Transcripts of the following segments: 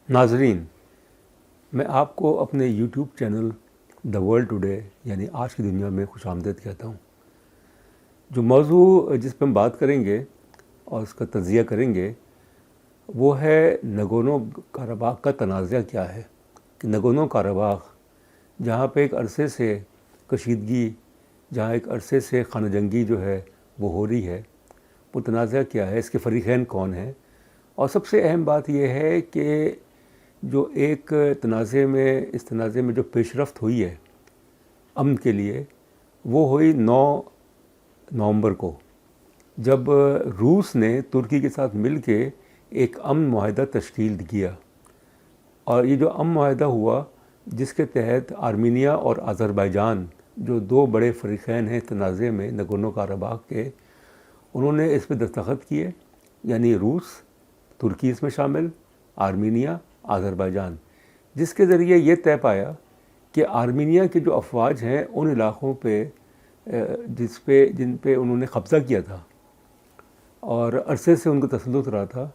ناظرین، میں آپ کو اپنے YouTube channel the world today یعنی آج کی دنیا میں خوش آمدید کہتا ہوں۔ جو موضوع جس پہ ہم بات کریں گے اور اس کا تجزیہ کریں گے وہ ہے نگورنو کاراباخ کا تنازع کیا ہے، کہ نگورنو کاراباخ جہاں پہ ایک عرصے سے کشیدگی، جہاں ایک عرصے سے خانہ جنگی جو ہے وہ ہو رہی ہے، وہ تنازع کیا ہے، اس کے فریقین کون ہیں، اور سب سے اہم بات یہ ہے کہ جو ایک اس تنازع میں جو پیش رفت ہوئی ہے امن کے لیے، وہ ہوئی 9 نومبر کو، جب روس نے ترکی کے ساتھ مل کے ایک امن معاہدہ تشکیل کیا۔ اور یہ جو امن معاہدہ ہوا جس کے تحت آرمینیا اور آذربائیجان جو 2 بڑے فریقین ہیں تنازع میں نگورنو کاراباخ کے، انہوں نے اس پہ دستخط کیے، یعنی روس، ترکی اس میں شامل، آرمینیا، آذربائیجان، جس کے ذریعے یہ طے پایا کہ آرمینیا کی جو افواج ہیں ان علاقوں پہ جن پہ انہوں نے قبضہ کیا تھا اور عرصے سے ان کو تسلط رہا تھا،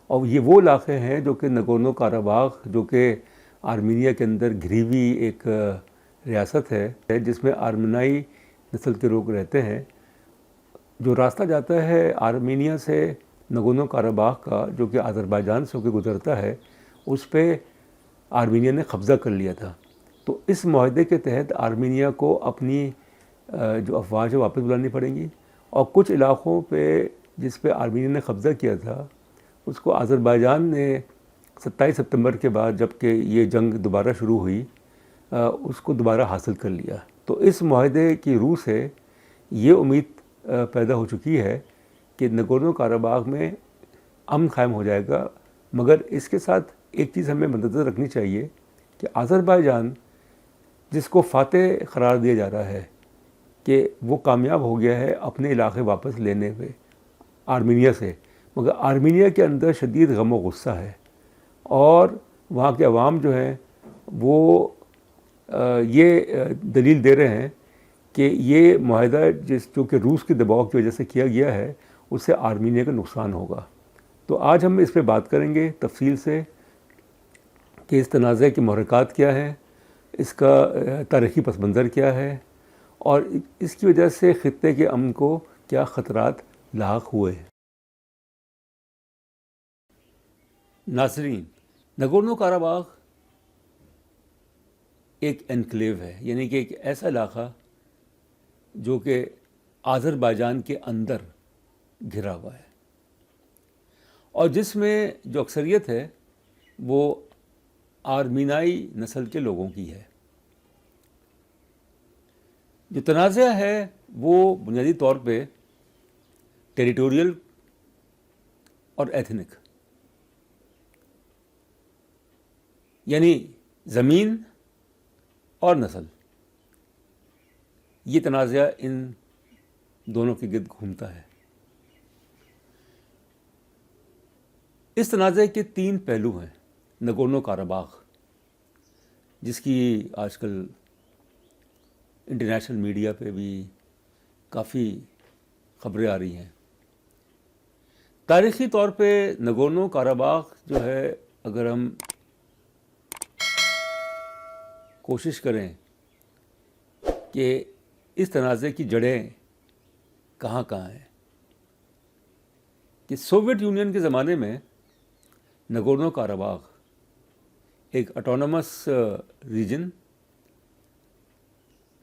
اور یہ وہ علاقے ہیں جو کہ نگورنو کاراباخ جو کہ آرمینیا کے اندر گھری ہوئی ایک ریاست ہے جس میں آرمینائی نسل کے لوگ رہتے ہیں۔ جو راستہ جاتا ہے آرمینیا سے نگورنو کاراباخ کا، جو کہ آذربائیجان سے ہو کے گزرتا ہے، اس پہ آرمینیا نے قبضہ کر لیا تھا۔ تو اس معاہدے کے تحت آرمینیا کو اپنی جو افواج ہے واپس بلانی پڑیں گی، اور کچھ علاقوں پہ جس پہ آرمینیا نے قبضہ کیا تھا اس کو آذربائیجان نے 27 ستمبر کے بعد جب کہ یہ جنگ دوبارہ شروع ہوئی اس کو دوبارہ حاصل کر لیا۔ تو اس معاہدے کی روح سے یہ امید پیدا ہو چکی ہے کہ نگورنو کاراباخ میں امن قائم ہو جائے گا، مگر اس کے ساتھ ایک چیز ہمیں مدنظر رکھنی چاہیے کہ آذربائیجان جس کو فاتح قرار دیا جا رہا ہے کہ وہ کامیاب ہو گیا ہے اپنے علاقے واپس لینے پہ آرمینیا سے، مگر آرمینیا کے اندر شدید غم و غصہ ہے، اور وہاں کے عوام جو ہیں وہ یہ دلیل دے رہے ہیں کہ یہ معاہدہ جو کہ روس کے دباؤ کی وجہ سے کیا گیا ہے اس سے آرمینیا کا نقصان ہوگا۔ تو آج ہم اس پہ بات کریں گے تفصیل سے کہ اس تنازع کے محرکات کیا ہیں، اس کا تاریخی پس منظر کیا ہے، اور اس کی وجہ سے خطے کے امن کو کیا خطرات لاحق ہوئے۔ ناظرین، نگورنو کاراباخ ایک انکلیو ہے، یعنی کہ ایک ایسا علاقہ جو کہ آذربائیجان کے اندر گھرا ہوا ہے، اور جس میں جو اکثریت ہے وہ آرمینائی نسل کے لوگوں کی ہے۔ جو تنازع ہے وہ بنیادی طور پہ ٹیریٹوریل اور ایتھنک، یعنی زمین اور نسل، یہ تنازع ان دونوں کے گرد گھومتا ہے۔ اس تنازع کے 3 پہلو ہیں نگورنو کاراباخ، جس کی آج کل انٹرنیشنل میڈیا پہ بھی کافی خبریں آ رہی ہیں۔ تاریخی طور پہ نگورنو کاراباخ جو ہے، اگر ہم کوشش کریں کہ اس تنازع کی جڑیں کہاں کہاں ہیں، کہ سوویت یونین کے زمانے میں نگورنو کاراباخ ایک آٹونومس ریجن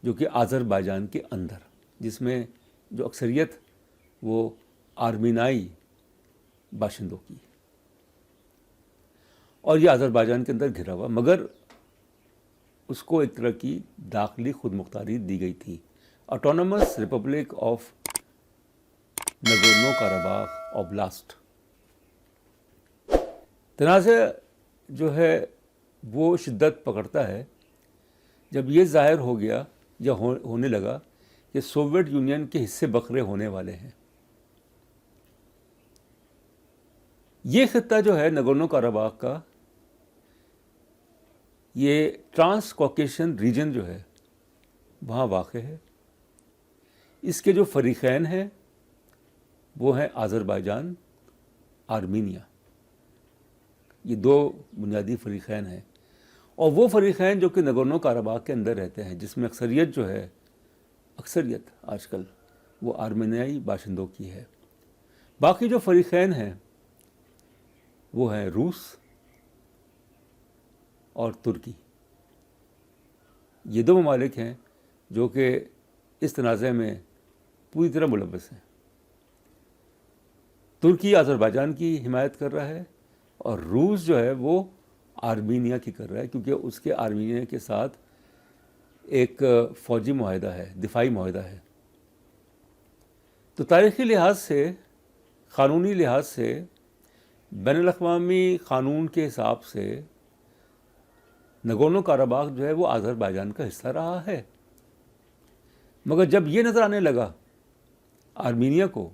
جو کہ آذربائیجان کے اندر، جس میں جو اکثریت وہ آرمینائی باشندوں کی، اور یہ آذربائیجان کے اندر گھرا ہوا، مگر اس کو ایک طرح کی داخلی خود مختاری دی گئی تھی، autonomous republic of Nagorno Karabakh oblast. تنازع جو ہے وہ شدت پکڑتا ہے جب یہ ظاہر ہو گیا یا ہونے لگا کہ سوویت یونین کے حصے بکھرے ہونے والے ہیں۔ یہ خطہ جو ہے نگورنو کاراباخ کا، یہ ٹرانس کوکیشین ریجن جو ہے وہاں واقع ہے۔ اس کے جو فریقین ہیں وہ ہیں آذربائیجان، آرمینیا۔ یہ دو بنیادی فریقین ہیں، اور وہ فریقین جو کہ نگورنو کاراباخ کے اندر رہتے ہیں، جس میں اکثریت جو ہے، اکثریت آج کل وہ آرمینیائی باشندوں کی ہے۔ باقی جو فریقین ہیں وہ ہیں روس اور ترکی۔ یہ دو ممالک ہیں جو کہ اس تنازع میں پوری طرح ملوث ہیں۔ ترکی آذربائیجان کی حمایت کر رہا ہے، اور روس جو ہے وہ آرمینیا کی کر رہا ہے، کیونکہ اس کے آرمینیا کے ساتھ ایک فوجی معاہدہ ہے، دفاعی معاہدہ ہے۔ تو تاریخی لحاظ سے، قانونی لحاظ سے، بین الاقوامی قانون کے حساب سے نگورنو کاراباخ جو ہے وہ آذربائیجان کا حصہ رہا ہے۔ مگر جب یہ نظر آنے لگا آرمینیا کو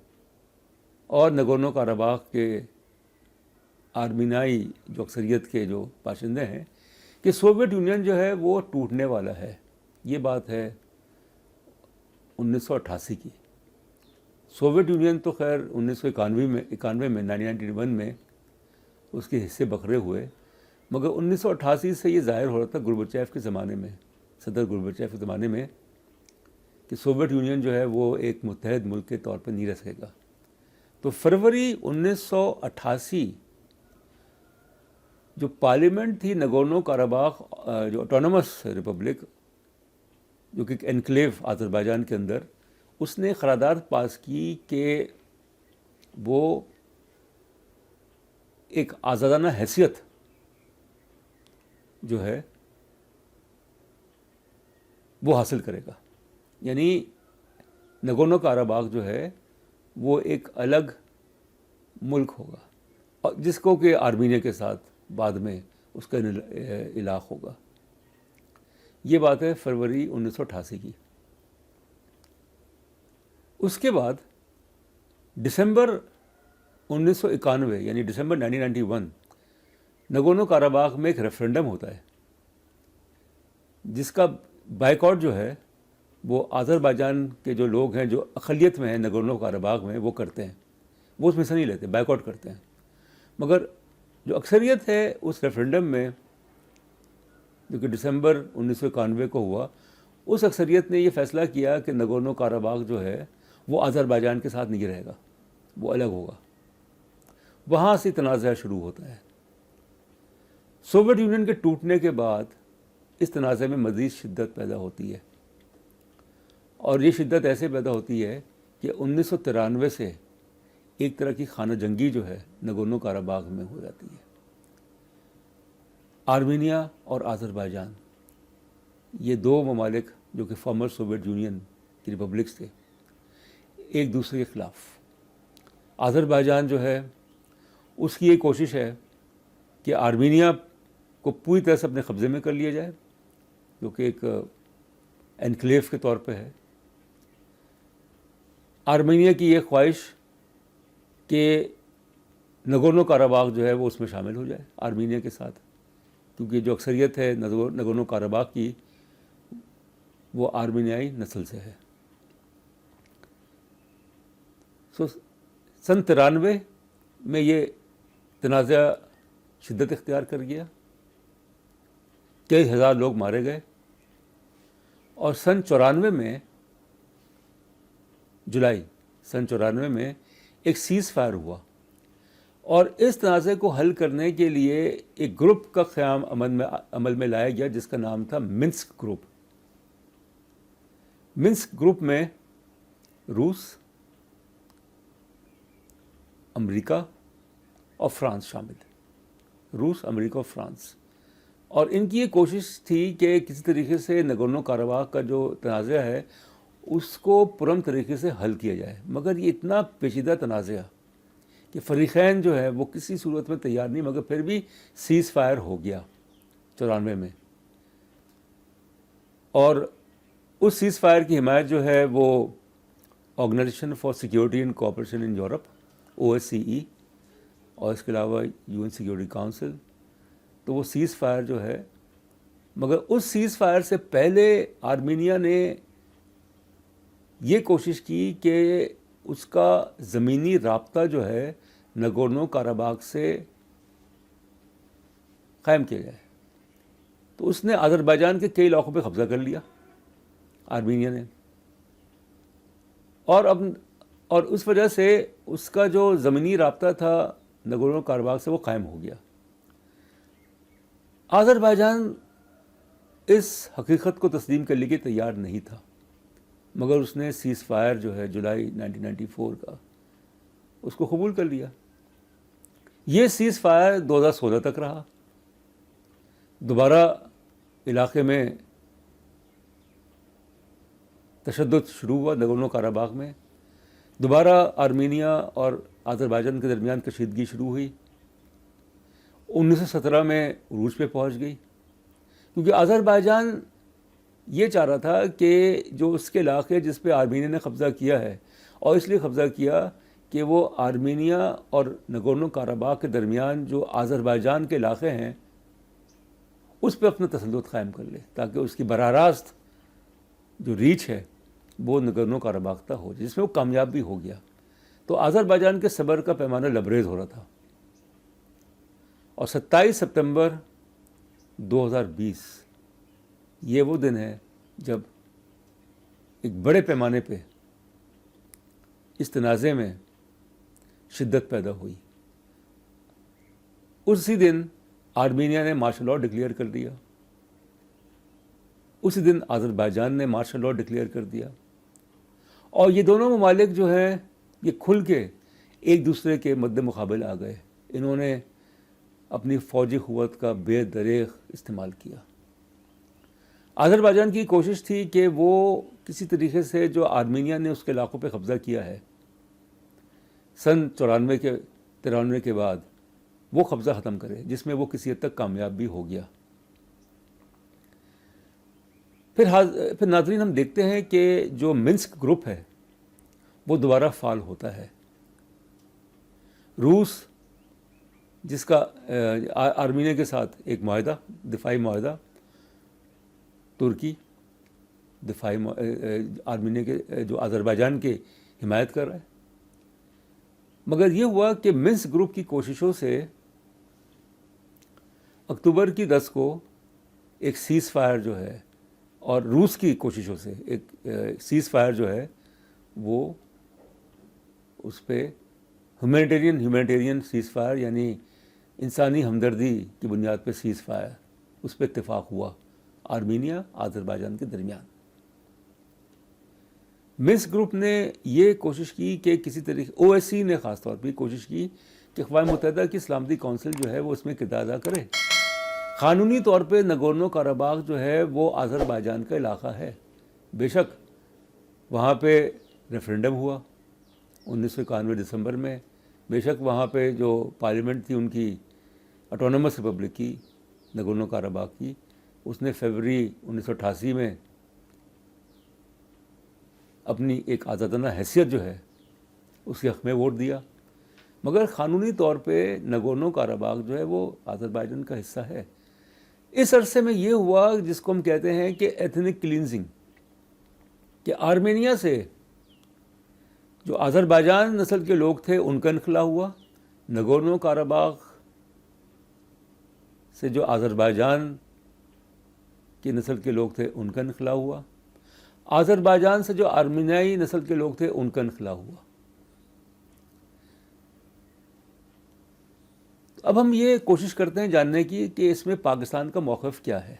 اور نگورنو کاراباخ کے آرمینائی جو اکثریت کے جو باشندے ہیں کہ سوویت یونین جو ہے وہ ٹوٹنے والا ہے، یہ بات ہے 1988 کی۔ سوویت یونین تو خیر 1991 میں 1991 میں اس کے حصے بکھرے ہوئے، مگر 1988 سے یہ ظاہر ہو رہا تھا گورباچیف کے زمانے میں، صدر گورباچیف کے زمانے میں، کہ سوویت یونین جو ہے وہ ایک متحد ملک کے طور پر نہیں رہ سکے گا۔ تو فروری 1988 جو پارلیمنٹ تھی نگورنو کاراباخ جو آٹونومس ریپبلک، جو کہ ایک انکلیو آذربائیجان کے اندر، اس نے قرارداد پاس کی کہ وہ ایک آزادانہ حیثیت جو ہے وہ حاصل کرے گا، یعنی نگورنو کاراباخ جو ہے وہ ایک الگ ملک ہوگا، اور جس کو کہ آرمینیا کے ساتھ بعد میں اس کا علاق ہوگا۔ یہ بات ہے فروری 1988 کی۔ اس کے بعد دسمبر 1991 یعنی دسمبر 1991 نگورنو کاراباخ میں ایک ریفرنڈم ہوتا ہے، جس کا بائیکاٹ جو ہے وہ آذربائیجان کے جو لوگ ہیں جو اقلیت میں ہیں نگورنو کاراباخ میں، وہ کرتے ہیں، وہ اس میں حصہ نہیں لیتے، بائیکاٹ کرتے ہیں۔ مگر جو اکثریت ہے اس ریفرنڈم میں، جو کہ دسمبر 1991 کو ہوا، اس اکثریت نے یہ فیصلہ کیا کہ نگورنو کاراباخ جو ہے وہ آذربائیجان کے ساتھ نہیں رہے گا، وہ الگ ہوگا۔ وہاں سے تنازع شروع ہوتا ہے۔ سوویت یونین کے ٹوٹنے کے بعد اس تنازع میں مزید شدت پیدا ہوتی ہے، اور یہ شدت ایسے پیدا ہوتی ہے کہ 1993 سے ایک طرح کی خانہ جنگی جو ہے نگورنو کاراباخ میں ہو جاتی ہے۔ آرمینیا اور آذربائیجان، یہ دو ممالک جو کہ فارمر سوویت یونین کی ریپبلکس تھے، ایک دوسرے کے خلاف۔ آذربائیجان جو ہے اس کی یہ کوشش ہے کہ آرمینیا کو پوری طرح سے اپنے قبضے میں کر لیا جائے، جو کہ ایک انکلیو کے طور پہ ہے۔ آرمینیا کی یہ خواہش کہ نگورنو کاراباخ جو ہے وہ اس میں شامل ہو جائے آرمینیا کے ساتھ، کیونکہ جو اکثریت ہے نگورنو کاراباخ کی وہ آرمینیائی نسل سے ہے۔ سن 93 میں یہ تنازع شدت اختیار کر گیا، کئی ہزار لوگ مارے گئے، اور سن 94 میں جولائی سن 94 میں ایک سیز فائر ہوا، اور اس تنازع کو حل کرنے کے لیے ایک گروپ کا قیام عمل میں لایا گیا جس کا نام تھا منسک گروپ۔ منسک گروپ میں روس، امریکہ اور فرانس شامل ہے، روس، امریکہ اور فرانس۔ اور ان کی یہ کوشش تھی کہ کسی طریقے سے نگورنو کاراباخ کا جو تنازع ہے اس کو پرامن طریقے سے حل کیا جائے، مگر یہ اتنا پیچیدہ تنازع کہ فریقین جو ہے وہ کسی صورت میں تیار نہیں، مگر پھر بھی سیز فائر ہو گیا 94 میں۔ اور اس سیز فائر کی حمایت جو ہے وہ organization for security and cooperation in Europe, OSCE، اور اس کے علاوہ UN سیکیورٹی کاؤنسل، تو وہ سیز فائر جو ہے، مگر اس سیز فائر سے پہلے آرمینیا نے یہ کوشش کی کہ اس کا زمینی رابطہ جو ہے نگورنو کاراباخ سے قائم کیا جائے. تو اس نے آذربائیجان کے کئی علاقوں پہ قبضہ کر لیا آرمینیا نے, اور اس وجہ سے اس کا جو زمینی رابطہ تھا نگورنو کاراباخ سے وہ قائم ہو گیا. آذربائیجان اس حقیقت کو تسلیم کرنے کے تیار نہیں تھا, مگر اس نے سیز فائر جو ہے جولائی 1994 کا اس کو قبول کر لیا. یہ سیز فائر 2016 تک رہا. دوبارہ علاقے میں تشدد شروع ہوا نگورنو کاراباخ میں. دوبارہ آرمینیا اور آذربائیجان کے درمیان کشیدگی شروع ہوئی. 1917 میں عروج پہ پہنچ گئی, کیونکہ آذربائیجان یہ چاہ رہا تھا کہ جو اس کے علاقے جس پہ آرمینیا نے قبضہ کیا ہے, اور اس لیے قبضہ کیا کہ وہ آرمینیا اور نگورنو کاراباخ کے درمیان جو آذربائیجان کے علاقے ہیں اس پہ اپنا تسلط قائم کر لے, تاکہ اس کی براہ راست جو ریچ ہے وہ نگورنو کاراباخ تک ہو, جس میں وہ کامیاب بھی ہو گیا. تو آذربائیجان کے صبر کا پیمانہ لبریز ہو رہا تھا. اور 27 سپتمبر 2020 یہ وہ دن ہے جب ایک بڑے پیمانے پہ اس تنازع میں شدت پیدا ہوئی. اسی دن آرمینیا نے مارشل لاء ڈکلیئر کر دیا, اسی دن آذربائیجان نے مارشل لاء ڈکلیئر کر دیا, اور یہ دونوں ممالک جو ہیں یہ کھل کے ایک دوسرے کے مد مقابل آ گئے. انہوں نے اپنی فوجی قوت کا بے دریغ استعمال کیا. آذربائیجان کی کوشش تھی کہ وہ کسی طریقے سے جو آرمینیا نے اس کے علاقوں پہ قبضہ کیا ہے سن 93 کے بعد وہ قبضہ ختم کرے, جس میں وہ کسی حد تک کامیاب بھی ہو گیا. پھر ناظرین ہم دیکھتے ہیں کہ جو منسک گروپ ہے وہ دوبارہ فعال ہوتا ہے. روس جس کا آرمینیا کے ساتھ ایک معاہدہ, دفاعی معاہدہ, ترکی دفاعی آرمینیا کے جو آذربائیجان کے حمایت کر رہا ہے. مگر یہ ہوا کہ منسک گروپ کی کوششوں سے اکتوبر کی 10 کو ایک سیز فائر جو ہے, اور روس کی کوششوں سے ایک سیز فائر جو ہے وہ اس پہ ہیومینیٹیرین سیز فائر, یعنی انسانی ہمدردی کی بنیاد پہ سیز فائر, اس پہ اتفاق ہوا آرمینیا آذربائیجان کے درمیان. منسک گروپ نے یہ کوشش کی کہ کسی طریقے, OSCE نے خاص طور پہ کوشش کی کہ اقوام متحدہ کی سلامتی کونسل جو ہے وہ اس میں کردار ادا کرے. قانونی طور پہ نگورنو کاراباخ جو ہے وہ آذربائیجان کا علاقہ ہے. بے شک وہاں پہ ریفرینڈم ہوا 1991 دسمبر میں, بے شک وہاں پہ جو پارلیمنٹ تھی ان کی آٹونومس ریپبلک کی نگورنو کاراباخ کی, اس نے فروری 1988 میں اپنی ایک آزادانہ حیثیت جو ہے اس کے حق میں ووٹ دیا. مگر قانونی طور پہ نگورنو کاراباخ جو ہے وہ آذربائیجان کا حصہ ہے. اس عرصے میں یہ ہوا جس کو ہم کہتے ہیں کہ ایتھنک کلینزنگ, کہ آرمینیا سے جو آذربائیجان نسل کے لوگ تھے ان کا انخلا ہوا, نگورنو کاراباخ سے جو آذربائیجان کی نسل کے لوگ تھے ان کا انخلا ہوا, آذربائیجان سے جو آرمینیائی نسل کے لوگ تھے ان کا انخلا ہوا. اب ہم یہ کوشش کرتے ہیں جاننے کی کہ اس میں پاکستان کا موقف کیا ہے.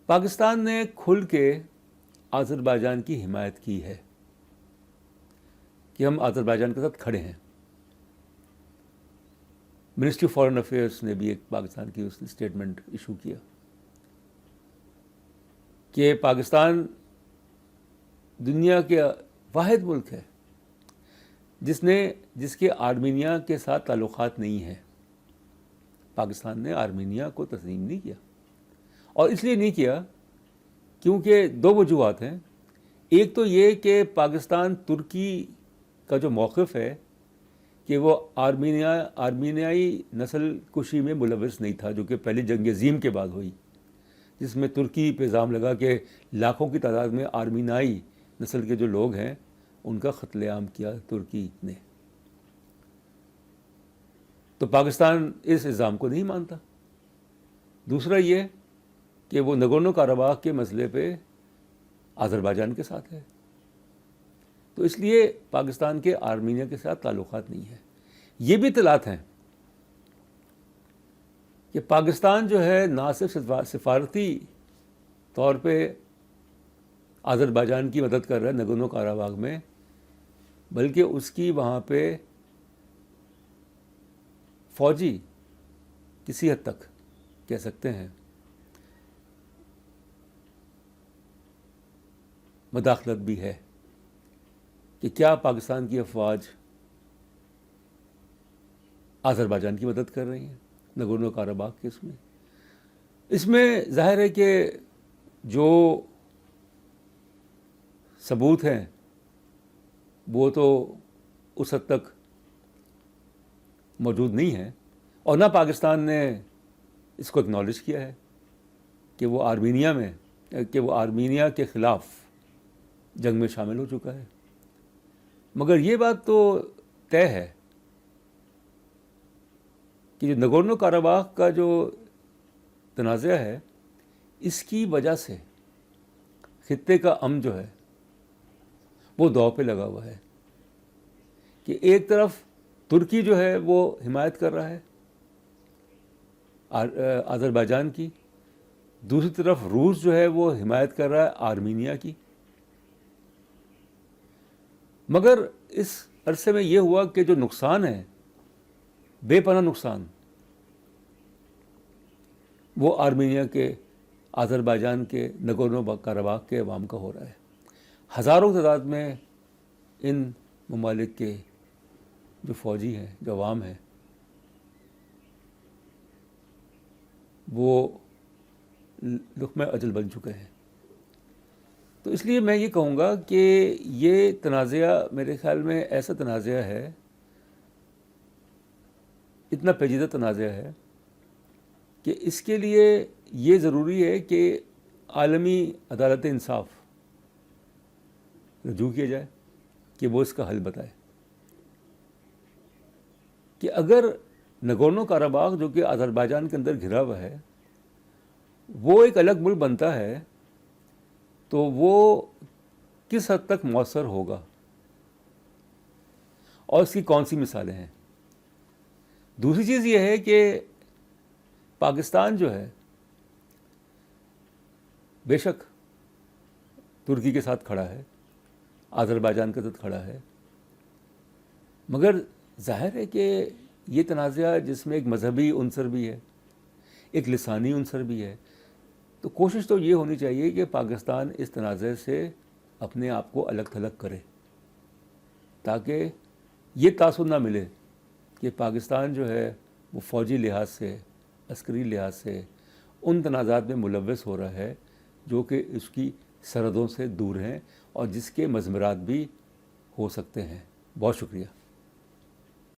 پاکستان نے کھل کے آذربائیجان کی حمایت کی ہے کہ ہم آذربائیجان کے ساتھ کھڑے ہیں. منسٹری آف فارن افیئرس نے بھی ایک پاکستان کی اس نے اسٹیٹمنٹ ایشو کیا کہ پاکستان دنیا کے واحد ملک ہے جس کے آرمینیا کے ساتھ تعلقات نہیں ہیں. پاکستان نے آرمینیا کو تسلیم نہیں کیا, اور اس لیے نہیں کیا کیونکہ دو وجوہات ہیں. ایک تو یہ کہ پاکستان ترکی کا جو موقف ہے کہ وہ آرمینیائی نسل کشی میں ملوث نہیں تھا, جو کہ پہلی جنگ عظیم کے بعد ہوئی, جس میں ترکی پہ الزام لگا کہ لاکھوں کی تعداد میں آرمینیائی نسل کے جو لوگ ہیں ان کا قتل عام کیا ترکی نے. تو پاکستان اس الزام کو نہیں مانتا. دوسرا یہ کہ وہ نگورنو کاراباخ کے مسئلے پہ آذربائیجان کے ساتھ ہے. تو اس لیے پاکستان کے آرمینیا کے ساتھ تعلقات نہیں ہیں. یہ بھی اطلاعات ہیں کہ پاکستان جو ہے نہ صرف سفارتی طور پہ آذربائیجان کی مدد کر رہا ہے نگورنو کاراباخ میں، بلکہ اس کی وہاں پہ فوجی کسی حد تک کہہ سکتے ہیں مداخلت بھی ہے کہ کیا پاکستان کی افواج آذربائیجان کی مدد کر رہی ہیں نگورنو کاراباخ کے. اس میں ظاہر ہے کہ جو ثبوت ہیں وہ تو اس حد تک موجود نہیں ہیں، اور نہ پاکستان نے اس کو اکنالج کیا ہے کہ وہ آرمینیا کے خلاف جنگ میں شامل ہو چکا ہے. مگر یہ بات تو طے ہے کہ جو نگورنو کاراباخ کا جو تنازع ہے، اس کی وجہ سے خطے کا امن جو ہے وہ داؤ پہ لگا ہوا ہے. کہ ایک طرف ترکی جو ہے وہ حمایت کر رہا ہے آذربائیجان کی، دوسری طرف روس جو ہے وہ حمایت کر رہا ہے آرمینیا کی. مگر اس عرصے میں یہ ہوا کہ جو نقصان ہے، بے پناہ نقصان، وہ آرمینیا کے، آذربائیجان کے، نگورنو کاراباخ کے عوام کا ہو رہا ہے. ہزاروں تعداد میں ان ممالک کے جو فوجی ہیں، جو عوام ہیں، وہ لقمہ اجل بن چکے ہیں. تو اس لیے میں یہ کہوں گا کہ یہ تنازعہ میرے خیال میں ایسا تنازعہ ہے، اتنا پیچیدہ تنازعہ ہے کہ اس کے لیے یہ ضروری ہے کہ عالمی عدالت انصاف رجوع کیا جائے کہ وہ اس کا حل بتائے. کہ اگر نگورنو کاراباخ جو کہ آذربائیجان کے اندر گھرا ہوا ہے وہ ایک الگ ملک بنتا ہے تو وہ کس حد تک مؤثر ہوگا اور اس کی کون سی مثالیں ہیں. دوسری چیز یہ ہے کہ پاکستان جو ہے بے شک ترکی کے ساتھ کھڑا ہے، آذربائیجان کے ساتھ کھڑا ہے، مگر ظاہر ہے کہ یہ تنازعہ جس میں ایک مذہبی عنصر بھی ہے، ایک لسانی عنصر بھی ہے. تو کوشش تو یہ ہونی چاہیے کہ پاکستان اس تنازع سے اپنے آپ کو الگ تھلگ کرے، تاکہ یہ تاثر نہ ملے کہ پاکستان جو ہے وہ فوجی لحاظ سے، عسکری لحاظ سے ان تنازعات میں ملوث ہو رہا ہے جو کہ اس کی سرحدوں سے دور ہیں اور جس کے مضمرات بھی ہو سکتے ہیں. بہت شکریہ.